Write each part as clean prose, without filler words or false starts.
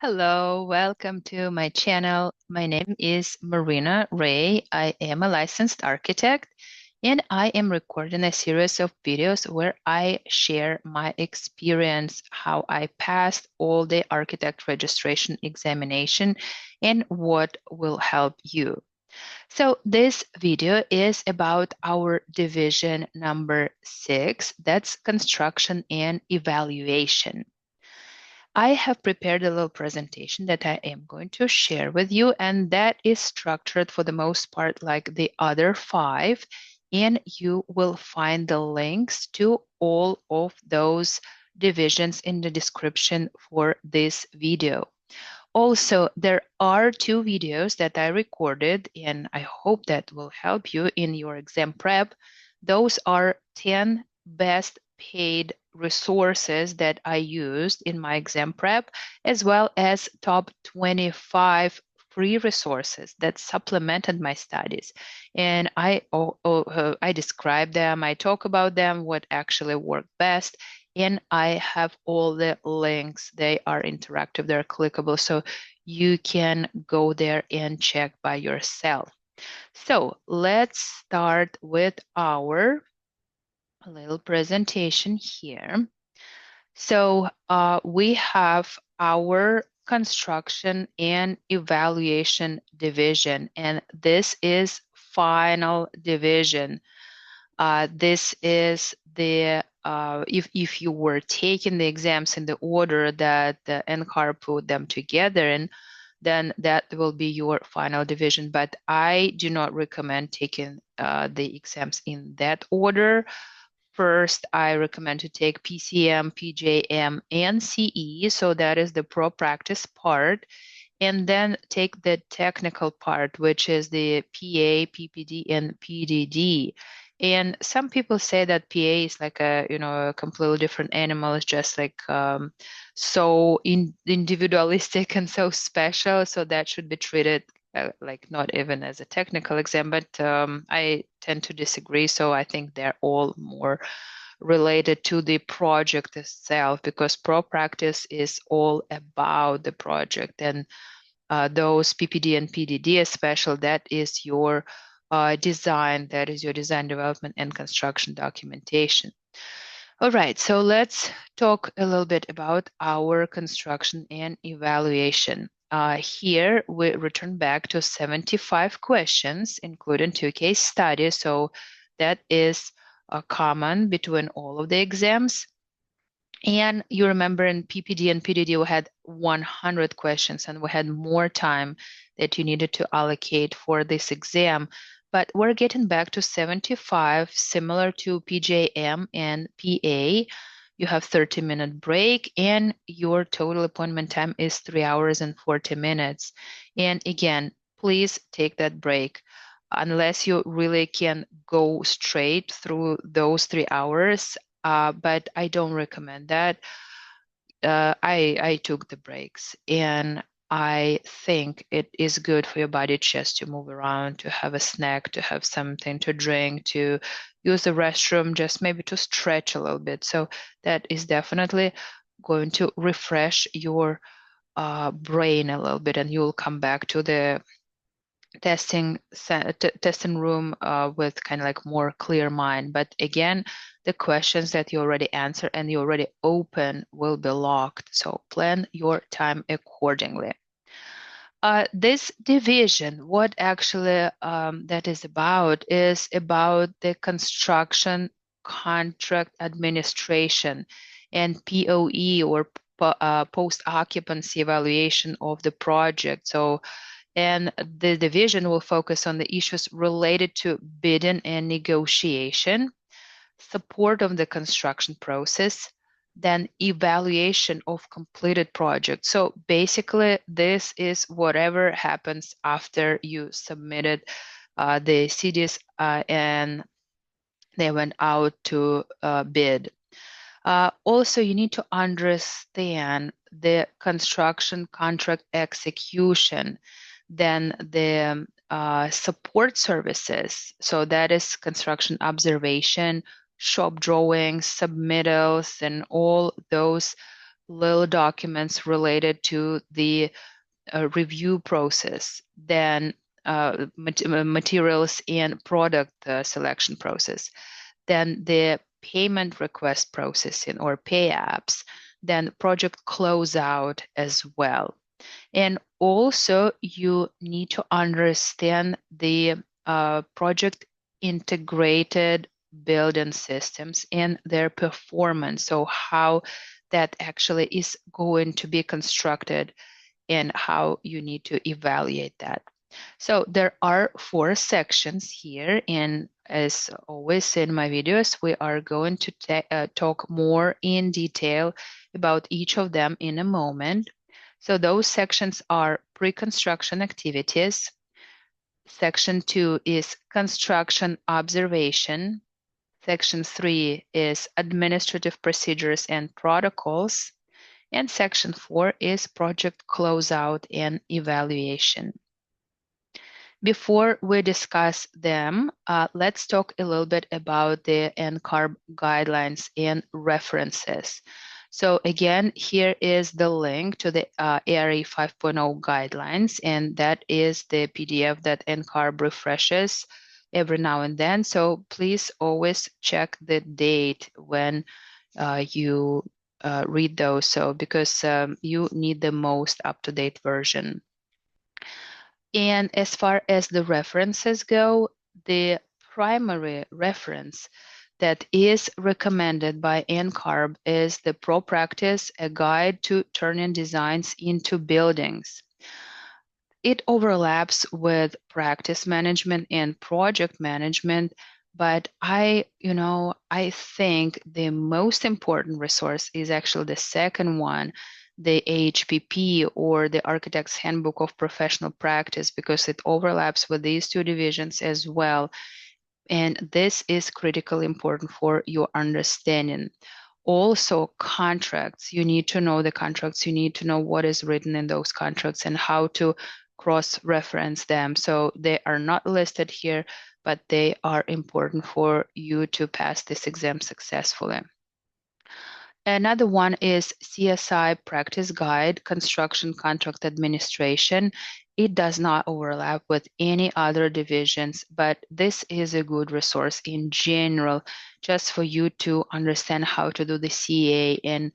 Hello, welcome to my channel. My name is Marina Ray. I am a licensed architect, and I am recording a series of videos where I share my experience, how I passed all the architect registration examination, and what will help you. So this video is about our division number 6, that's construction and evaluation. I have prepared a little presentation that I am going to share with you, and that is structured for the most part like the other 5, and you will find the links to all of those divisions in the description for this video. Also, there are 2 videos that I recorded, and I hope that will help you in your exam prep. Those are 10 best paid resources that I used in my exam prep, as well as top 25 free resources that supplemented my studies. And I describe them, I talk about them, what actually worked best, and I have all the links. They are interactive, they're clickable, so you can go there and check by yourself. So let's start with our little presentation here. So we have our construction and evaluation division, and this is final division. This is the if you were taking the exams in the order that the NCARB put them together in, then that will be your final division. But I do not recommend taking the exams in that order. First, I recommend to take PCM, PJM, and CE. So that is the pro practice part. And then take the technical part, which is the PA, PPD, and PDD. And some people say that PA is like a completely different animal. It's just like so individualistic and so special. So that should be treated like not even as a technical exam. But I tend to disagree. So I think they're all more related to the project itself, because pro practice is all about the project, and those PPD and PDD especially, that is your design, that is your design development and construction documentation. All right, so let's talk a little bit about our construction and evaluation. Here we return back to 75 questions, including 2 case studies. So that is common between all of the exams. And you remember in PPD and PDD, we had 100 questions, and we had more time that you needed to allocate for this exam. But we're getting back to 75, similar to PJM and PA. You have 30-minute break, and your total appointment time is 3 hours and 40 minutes. And again, please take that break. Unless you really can go straight through those 3 hours, but I don't recommend that. I took the breaks, and I think it is good for your body just to move around, to have a snack, to have something to drink, to use the restroom, just maybe to stretch a little bit. So that is definitely going to refresh your brain a little bit, and you'll come back to the testing room with kind of like more clear mind. But again, the questions that you already answer and you already open will be locked. So plan your time accordingly. This division, what actually that is about the construction contract administration and POE, or post-occupancy evaluation of the project. So, and the division will focus on the issues related to bidding and negotiation, support of the construction process, then evaluation of completed projects. So basically, this is whatever happens after you submitted the CDs and they went out to bid. Also, you need to understand the construction contract execution, then the support services. So that is construction observation, shop drawings, submittals, and all those little documents related to the review process, then materials and product selection process, then the payment request processing or pay apps, then project closeout as well. And also you need to understand the project integrated building systems and their performance. So how that actually is going to be constructed and how you need to evaluate that. So there are 4 sections here, and as always in my videos, we are going to talk more in detail about each of them in a moment. So those sections are pre-construction activities. Section 2 is construction observation. Section 3 is administrative procedures and protocols. And section 4 is project closeout and evaluation. Before we discuss them, let's talk a little bit about the NCARB guidelines and references. So again, here is the link to the ARE 5.0 guidelines, and that is the PDF that NCARB refreshes every now and then. So please always check the date when you read those, so because you need the most up-to-date version. And as far as the references go, the primary reference that is recommended by NCARB is the Pro Practice, a guide to turning designs into buildings. It overlaps with practice management and project management, but I think the most important resource is actually the second one, the AHPP, or the Architect's Handbook of Professional Practice, because it overlaps with these 2 divisions as well. And this is critically important for your understanding. Also, contracts. You need to know the contracts. You need to know what is written in those contracts and how to cross-reference them. So they are not listed here, but they are important for you to pass this exam successfully. Another one is CSI Practice Guide, Construction Contract Administration. It does not overlap with any other divisions, but this is a good resource in general, just for you to understand how to do the CA and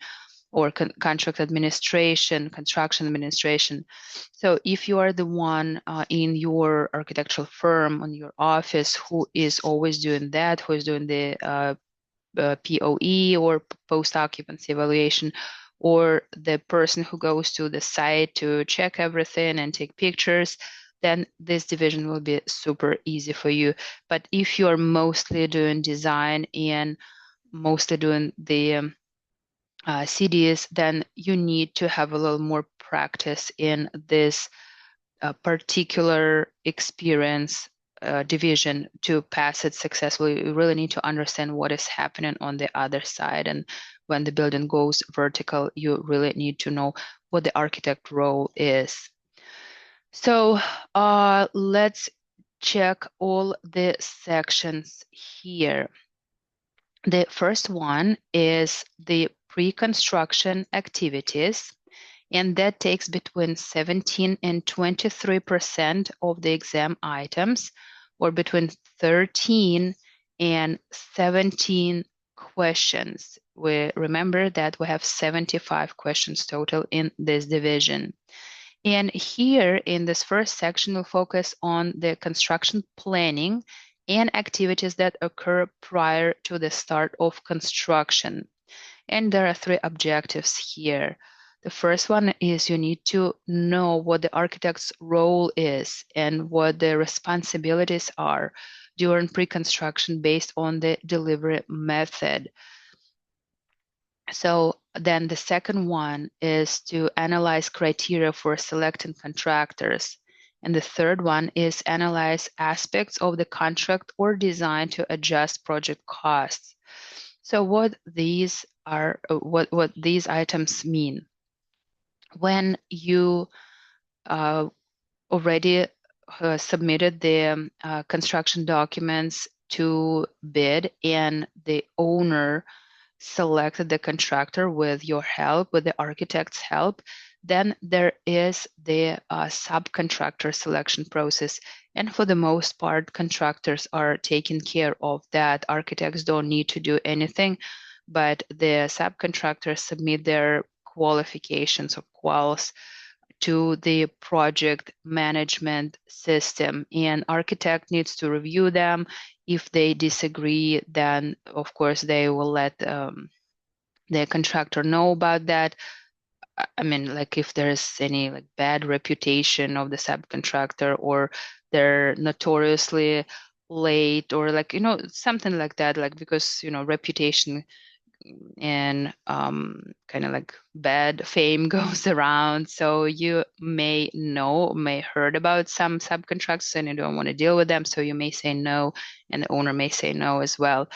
or contract administration, construction administration. So if you are the one in your architectural firm, on your office, who is always doing that, who is doing the POE or post-occupancy evaluation, or the person who goes to the site to check everything and take pictures, then this division will be super easy for you. But if you're mostly doing design and mostly doing the CDs, then you need to have a little more practice in this particular experience division to pass it successfully. You really need to understand what is happening on the other side. And when the building goes vertical, you really need to know what the architect role is. So let's check all the sections here. The first one is the pre-construction activities, and that takes between 17 and 23% of the exam items, or between 13 and 17 questions. We remember that we have 75 questions total in this division. And here in this first section, we'll focus on the construction planning and activities that occur prior to the start of construction. And there are 3 objectives here. The first one is you need to know what the architect's role is and what the responsibilities are during pre-construction based on the delivery method. So then the second one is to analyze criteria for selecting contractors. And the third one is analyze aspects of the contract or design to adjust project costs. So what these are, what these items mean. When you already submitted the construction documents to bid and the owner selected the contractor with your help, with the architect's help, then there is the subcontractor selection process. And for the most part, contractors are taking care of that. Architects don't need to do anything, but the subcontractors submit their qualifications or quals to the project management system, and architect needs to review them. If they disagree, then of course they will let the contractor know about that. I mean, like if there's any like bad reputation of the subcontractor, or they're notoriously late, or like, something like that, like because, reputation and kind of like bad fame goes around. So you may heard about some subcontractors and you don't want to deal with them. So you may say no, and the owner may say no as well.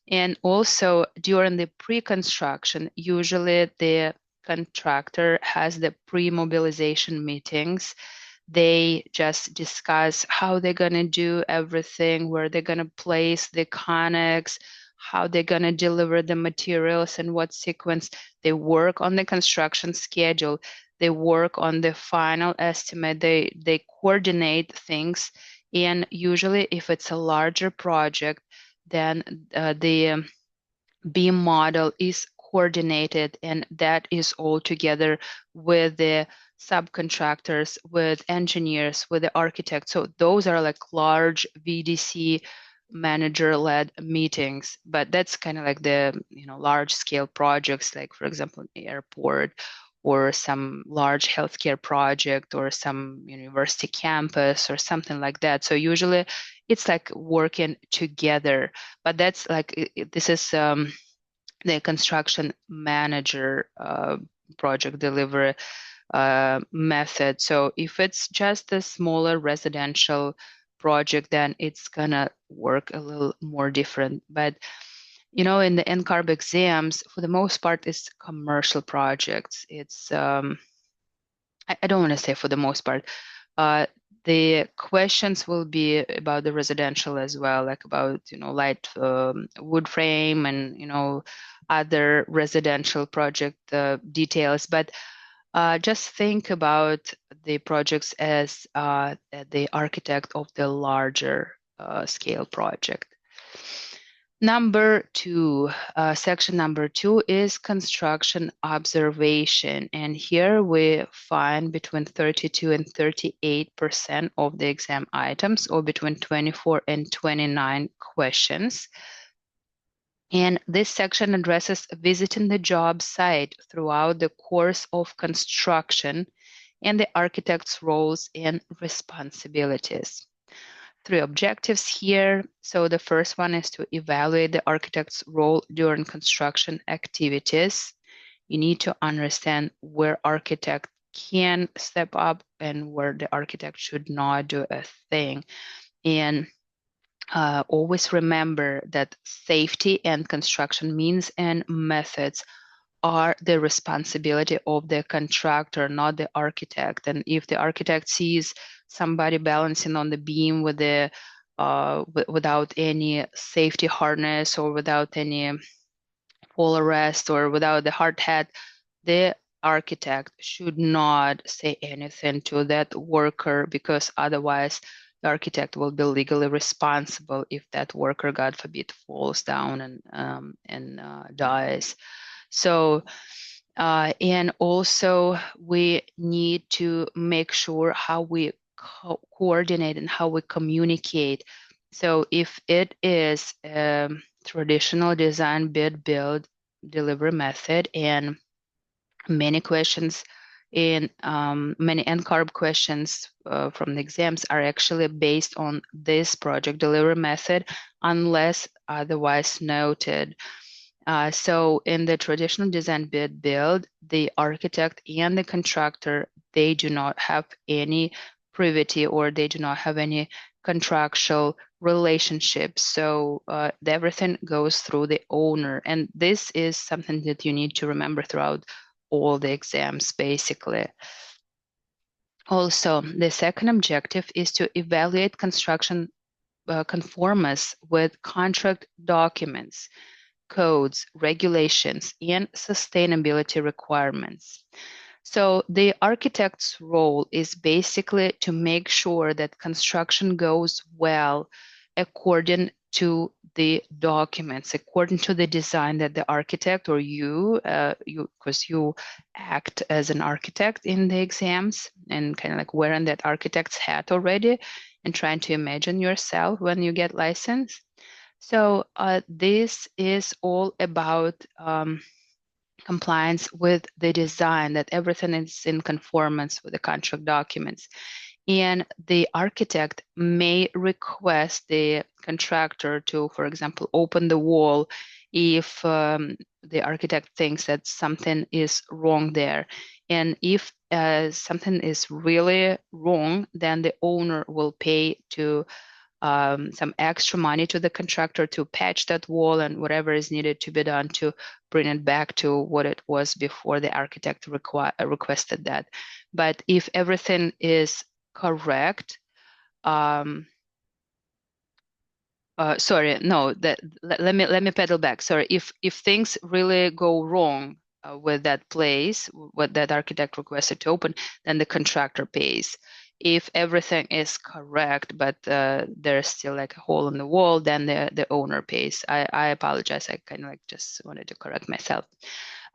And also during the pre-construction, usually the contractor has the pre-mobilization meetings. They just discuss how they're going to do everything, where they're going to place the connects, how they're going to deliver the materials, and what sequence. They work on the construction schedule. They work on the final estimate. They coordinate things. And usually if it's a larger project, then the BIM model is coordinated, and that is all together with the subcontractors, with engineers, with the architects. So those are like large VDC manager-led meetings, but that's kind of like the large scale projects, like for example the airport, or some large healthcare project, or some university campus, or something like that. So usually it's like working together, but that's like this is the construction manager project delivery method. So if it's just a smaller residential project, then it's gonna work a little more different. But in the NCARB exams, for the most part, it's commercial projects. It's I don't want to say for the most part. The questions will be about the residential as well, like about light wood frame, and other residential project details. But just think about the projects as the architect of the larger scale project. Section number two is construction observation. And here we find between 32 and 38% of the exam items, or between 24 and 29 questions. And this section addresses visiting the job site throughout the course of construction and the architect's roles and responsibilities. 3 objectives here. So the first one is to evaluate the architect's role during construction activities. You need to understand where architect can step up and where the architect should not do a thing. And always remember that safety and construction means and methods are the responsibility of the contractor, not the architect. And if the architect sees somebody balancing on the beam with the without any safety harness, or without any fall arrest, or without the hard hat, the architect should not say anything to that worker, because otherwise the architect will be legally responsible if that worker, God forbid, falls down and dies. So, and also we need to make sure how we coordinate and how we communicate. So if it is a traditional design, bid, build, deliver method, and many questions in many NCARB questions from the exams are actually based on this project delivery method, unless otherwise noted. So in the traditional design bid build, the architect and the contractor, they do not have any privity, or they do not have any contractual relationships. So everything goes through the owner. And this is something that you need to remember throughout all the exams, basically. Also, the second objective is to evaluate construction conformance with contract documents. codes, regulations, and sustainability requirements. So the architect's role is basically to make sure that construction goes well according to the documents, according to the design that the architect or because you act as an architect in the exams and kind of like wearing that architect's hat already and trying to imagine yourself when you get licensed. So this is all about compliance with the design, that everything is in conformance with the contract documents. And the architect may request the contractor to, for example, open the wall if the architect thinks that something is wrong there. And if something is really wrong, then the owner will pay to some extra money to the contractor to patch that wall and whatever is needed to be done to bring it back to what it was before the architect requested that. But if everything is correct, sorry, no, let me pedal back. Sorry, if things really go wrong with that place, what that architect requested to open, then the contractor pays. If everything is correct, but there's still like a hole in the wall, then the owner pays. I apologize. I kind of like just wanted to correct myself.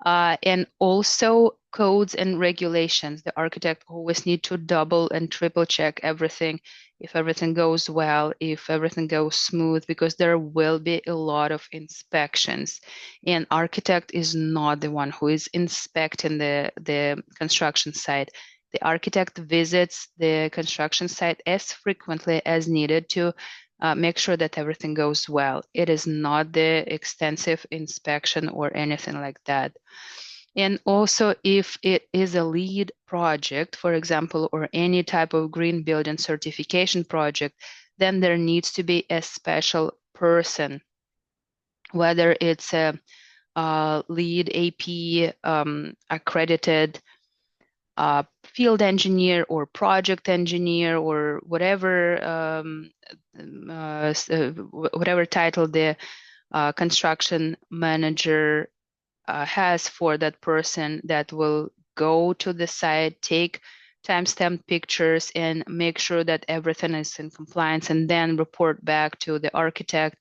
And also codes and regulations. The architect always need to double and triple check everything, if everything goes well, if everything goes smooth, because there will be a lot of inspections. And architect is not the one who is inspecting the construction site. The architect visits the construction site as frequently as needed to make sure that everything goes well. It is not the extensive inspection or anything like that. And also, if it is a LEED project, for example, or any type of green building certification project, then there needs to be a special person, whether it's a LEED AP accredited field engineer or project engineer or whatever whatever title the construction manager has for that person, that will go to the site, take timestamp pictures and make sure that everything is in compliance, and then report back to the architect,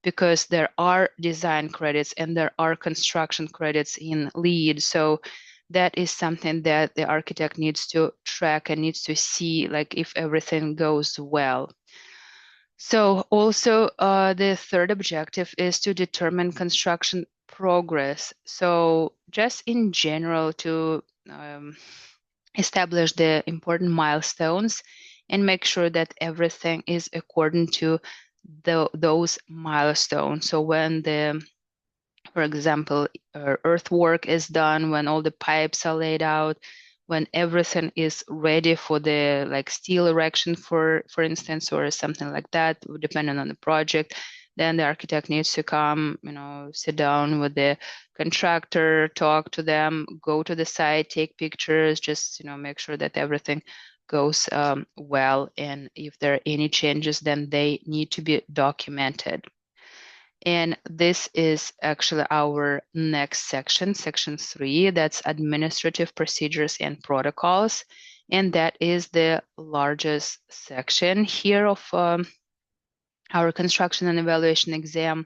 because there are design credits and there are construction credits in LEED. So that is something that the architect needs to track and needs to see, like if everything goes well. So also the third objective is to determine construction progress. So just in general, to establish the important milestones and make sure that everything is according to those milestones. So when for example, earthwork is done, when all the pipes are laid out, when everything is ready for the like steel erection, for instance, or something like that, depending on the project, then the architect needs to come, sit down with the contractor, talk to them, go to the site, take pictures, just make sure that everything goes well. And if there are any changes, then they need to be documented. And this is actually our next section, section 3, that's administrative procedures and protocols. And that is the largest section here of our construction and evaluation exam.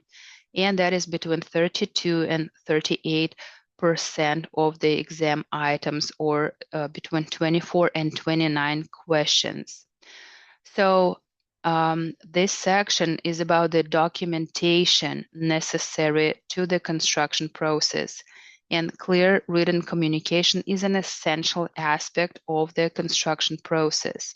And that is between 32 and 38% of the exam items, or between 24 and 29 questions. So this section is about the documentation necessary to the construction process, and clear written communication is an essential aspect of the construction process.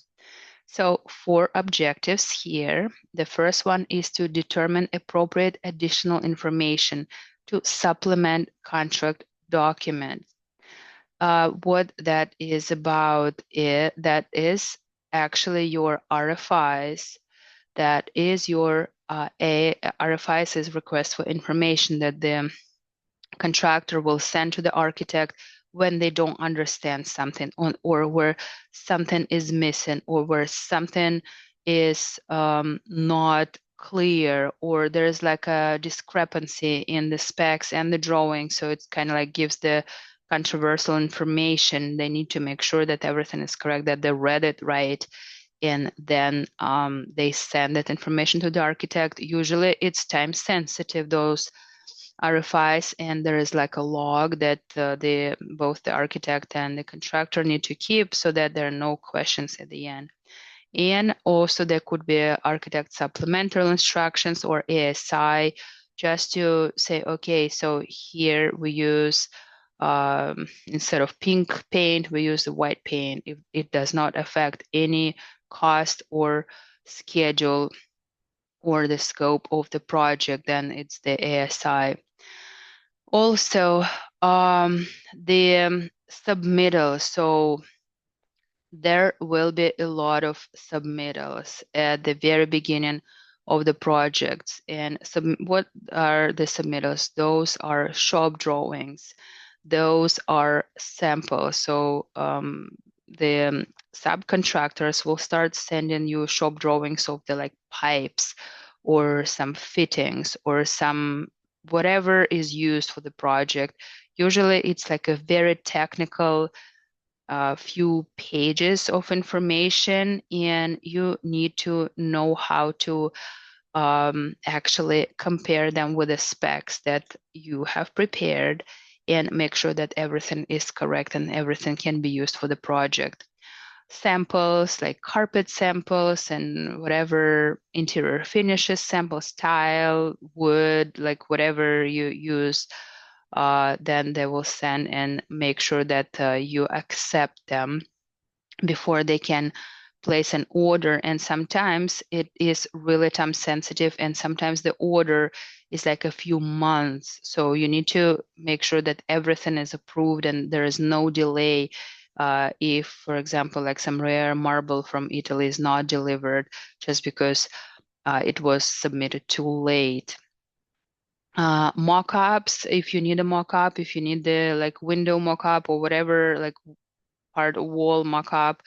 So 4 objectives here. The first one is to determine appropriate additional information to supplement contract documents. What that is about, that is actually your RFIs. That is your RFIs is request for information that the contractor will send to the architect when they don't understand something, or where something is missing, or where something is not clear, or there's like a discrepancy in the specs and the drawing, so it's kind of like gives the controversial information, they need to make sure that everything is correct, that they read it right, and then they send that information to the architect. Usually it's time sensitive, those RFIs, and there is like a log that both the architect and the contractor need to keep so that there are no questions at the end. And also there could be architect supplemental instructions or ASI, just to say, okay, so here we use, instead of pink paint, we use the white paint. If it does not affect any cost or schedule or the scope of the project, then it's the ASI. Also, the submittal. So there will be a lot of submittals at the very beginning of the projects. And what are the submittals? Those are shop drawings. Those are samples. So the subcontractors will start sending you shop drawings of the like pipes or some fittings or some whatever is used for the project. Usually it's like a very technical few pages of information, and you need to know how to actually compare them with the specs that you have prepared and make sure that everything is correct and everything can be used for the project. Samples like carpet samples and whatever interior finishes, samples, tile, wood, like whatever you use, then they will send and make sure that you accept them before they can place an order. And sometimes it is really time sensitive, and sometimes the order is like a few months. So you need to make sure that everything is approved and there is no delay. If, for example, like some rare marble from Italy is not delivered just because it was submitted too late. Mock-ups, if you need a mock-up, if you need the like window mock-up or whatever, like part wall mock-up,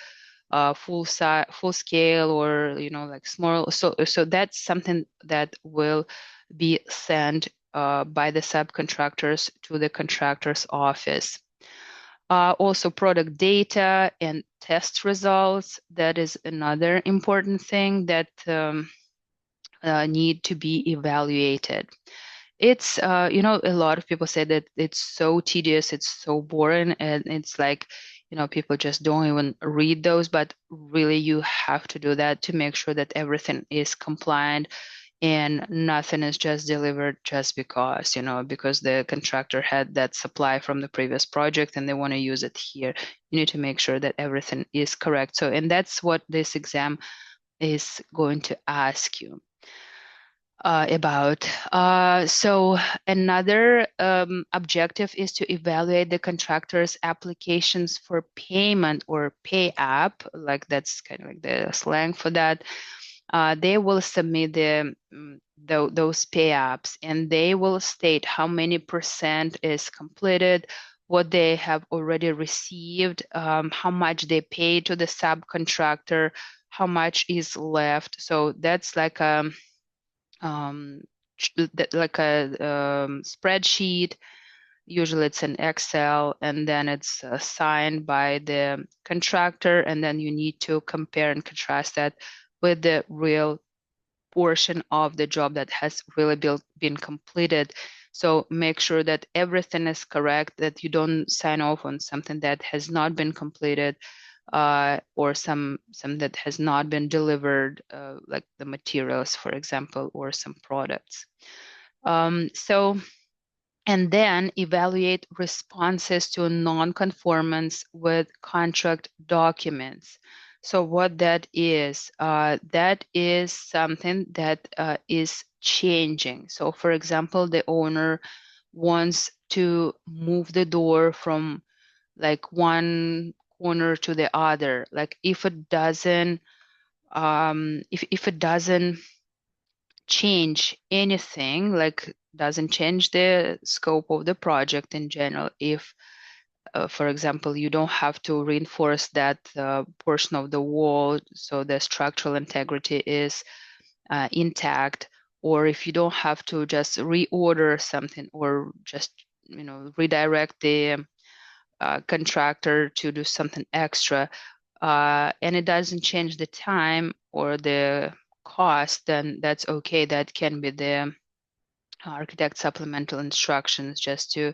full size, full scale, or like small. So that's something that will be sent by the subcontractors to the contractor's office. Also product data and test results. That is another important thing that need to be evaluated. It's a lot of people say that it's so tedious, it's so boring, and it's like people just don't even read those, but really you have to do that to make sure that everything is compliant and nothing is just delivered just because the contractor had that supply from the previous project and they want to use it here. You need to make sure that everything is correct. So, and that's what this exam is going to ask you about. So another objective is to evaluate the contractor's applications for payment or pay app, like that's kind of like the slang for that. They will submit those pay apps, and they will state how many % is completed, what they have already received, how much they paid to the subcontractor, how much is left. So that's like um, like a spreadsheet. Usually it's an Excel, and then it's signed by the contractor, and then you need to compare and contrast that with the real portion of the job that has really been completed. So make sure that everything is correct, that you don't sign off on something that has not been completed, or some that has not been delivered, like the materials, for example, or some products. And then evaluate responses to non-conformance with contract documents. So what that is something that is changing. So for example, the owner wants to move the door from like one corner to the other. Like if it doesn't if it doesn't change anything, like doesn't change the scope of the project in general, if for example you don't have to reinforce that portion of the wall, so the structural integrity is intact, or if you don't have to just reorder something or just redirect the contractor to do something extra, and it doesn't change the time or the cost, then that's okay. That can be the architect supplemental instructions just to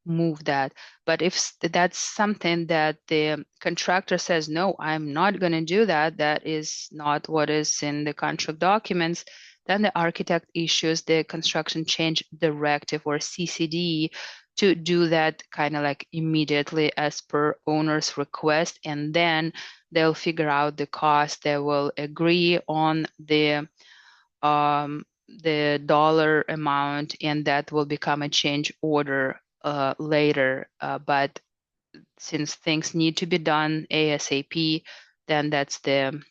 move that. But if that's something that the contractor says, no, I'm not going to do that, that is not what is in the contract documents, then the architect issues the construction change directive or CCD to do that kind of like immediately as per owner's request, and then they'll figure out the cost. They will agree on the dollar amount, and that will become a change order later. But since things need to be done ASAP, then that's the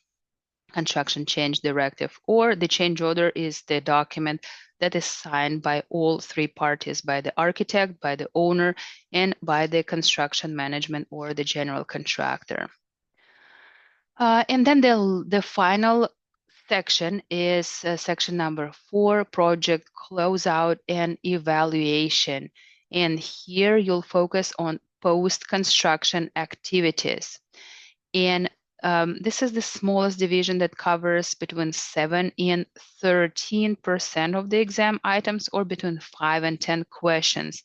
construction change directive, or the change order is the document that is signed by all three parties, by the architect, by the owner, and by the construction management or the general contractor. And then the final section is section number 4, project closeout and evaluation. And here you'll focus on post-construction activities. And this is the smallest division that covers between 7 and 13% of the exam items, or between 5 and 10 questions.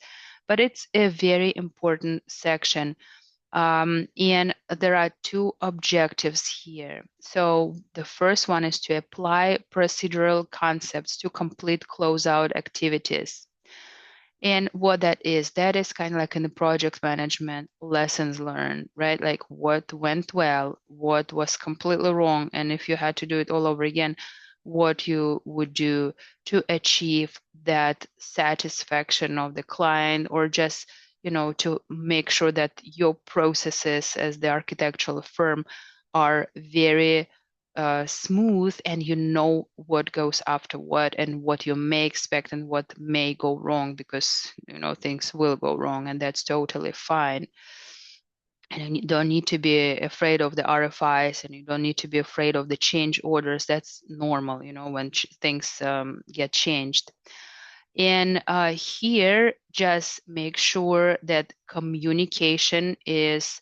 But it's a very important section. And there are 2 objectives here. So the first one is to apply procedural concepts to complete closeout activities. And what that is kind of like in the project management lessons learned, right? Like what went well, what was completely wrong, and if you had to do it all over again, what you would do to achieve that satisfaction of the client, or just to make sure that your processes as the architectural firm are very smooth, and you know what goes after what, and what you may expect and what may go wrong, because things will go wrong, and that's totally fine. And you don't need to be afraid of the RFIs, and you don't need to be afraid of the change orders. That's normal, when things get changed. And here, just make sure that communication is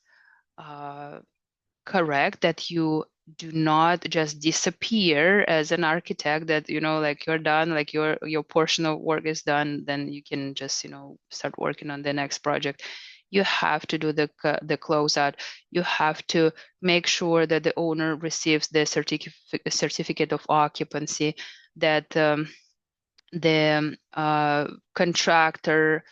correct, that you do not just disappear as an architect, that like you're done, like your portion of work is done, then you can just start working on the next project. You have to do the closeout. You have to make sure that the owner receives the certificate of occupancy, that the contractor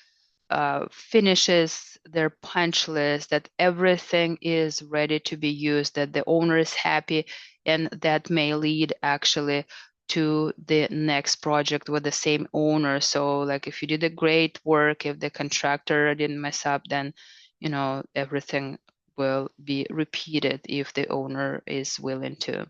finishes their punch list, that everything is ready to be used, that the owner is happy, and that may lead actually to the next project with the same owner. So like if you did a great work, if the contractor didn't mess up, then everything will be repeated if the owner is willing to.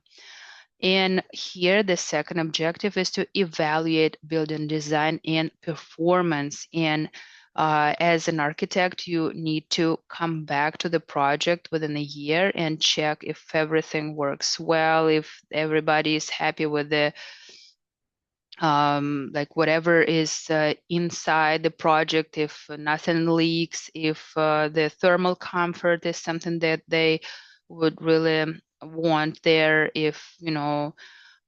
And here, the second objective is to evaluate building design and performance. And as an architect, you need to come back to the project within a year and check if everything works well, if everybody is happy with the like whatever is inside the project, if nothing leaks, if the thermal comfort is something that they would really want there, if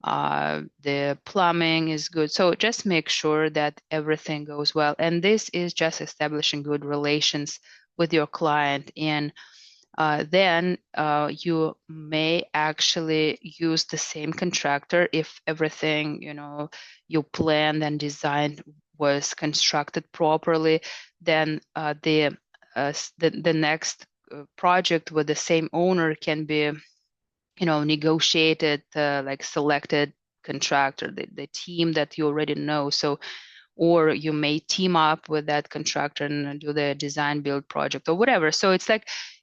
the plumbing is good. So just make sure that everything goes well. And this is just establishing good relations with your client. And then you may actually use the same contractor if everything you planned and designed was constructed properly. Then the next project with the same owner can be negotiated, like selected contractor, the team that you already know. So, or you may team up with that contractor and do the design build project or whatever. So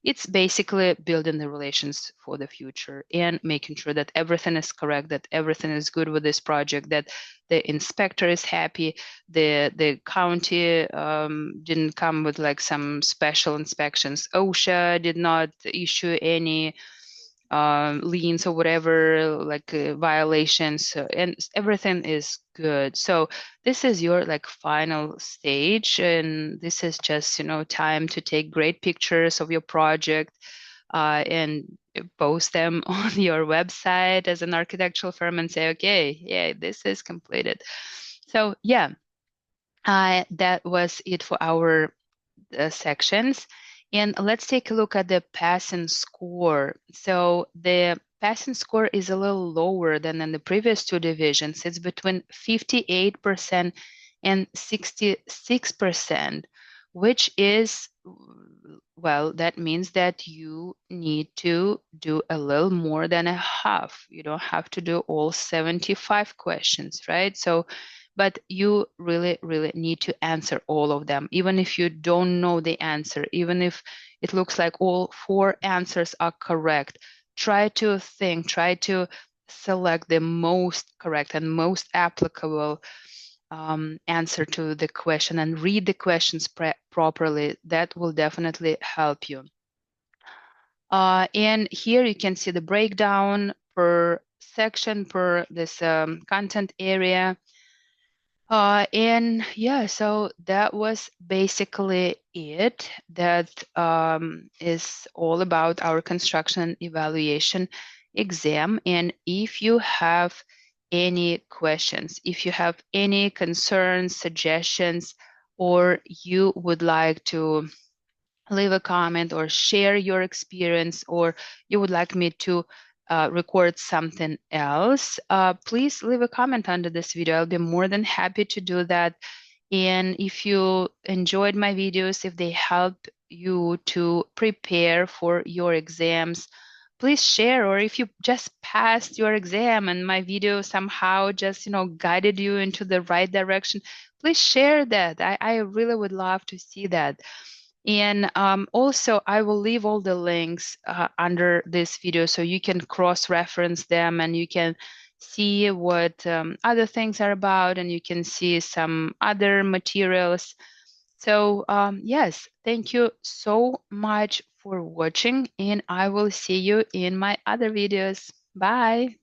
it's basically building the relations for the future and making sure that everything is correct, that everything is good with this project, that the inspector is happy, the county didn't come with like some special inspections. OSHA did not issue any liens or whatever, like violations, and everything is good. So this is your like final stage, and this is just, time to take great pictures of your project and post them on your website as an architectural firm and say, okay, yeah, this is completed. So yeah, that was it for our sections. And let's take a look at the passing score. So the passing score is a little lower than in the previous two divisions. It's between 58% and 66%, which is, well, that means that you need to do a little more than a half. You don't have to do all 75 questions, right? So but you really, really need to answer all of them, even if you don't know the answer, even if it looks like all 4 answers are correct. Try to select the most correct and most applicable answer to the question and read the questions properly. That will definitely help you. And here you can see the breakdown per section, per this content area. And yeah, so that was basically it. That is all about our construction evaluation exam. And if you have any questions, if you have any concerns, suggestions, or you would like to leave a comment or share your experience, or you would like me to record something else, please leave a comment under this video. I'll be more than happy to do that. And if you enjoyed my videos, if they help you to prepare for your exams, please share. Or if you just passed your exam and my video somehow just, guided you into the right direction, please share that. I really would love to see that. And also, I will leave all the links under this video so you can cross-reference them and you can see what other things are about, and you can see some other materials. So yes, thank you so much for watching, and I will see you in my other videos. Bye.